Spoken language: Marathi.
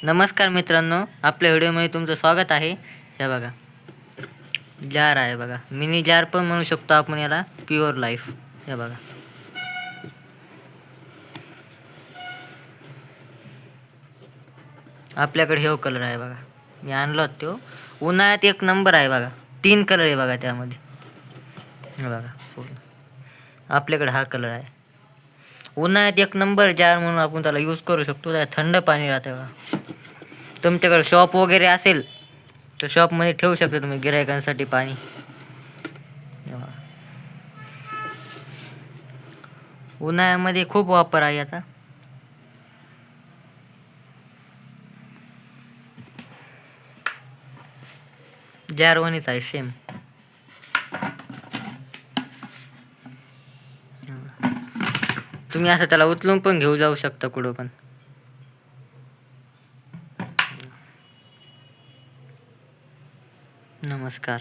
नमस्कार मित्रांनो, आपल्या व्हिडिओमध्ये तुमचं स्वागत आहे. हे बघा, जार आहे बघा, मिनी जार पण म्हणू शकतो आपण याला, प्युअर लाईफ. हे बघा, आपल्याकडे हे कलर आहे बघा, मी आणलो तो. उन्हाळ्यात एक नंबर आहे बघा, 3 कलर आहे बघा त्यामध्ये. हे बघा, आपल्याकडे हा कलर आहे. उन्हाळ्यात एक नंबर जार म्हणून आपण त्याला यूज करू शकतो. त्यात थंड पाणी राहते बघा. तुमच्याकडे शॉप वगैरे असेल तर शॉपमध्ये ठेवू शकता तुम्ही गिरायकांसाठी पाणी. उन्हाळ्यामध्ये खूप वापर आहे याचा. जारवणीच आहे सेम. तुम्ही असं त्याला उचलून पण घेऊ जाऊ शकता कुठं पण. नमस्कार.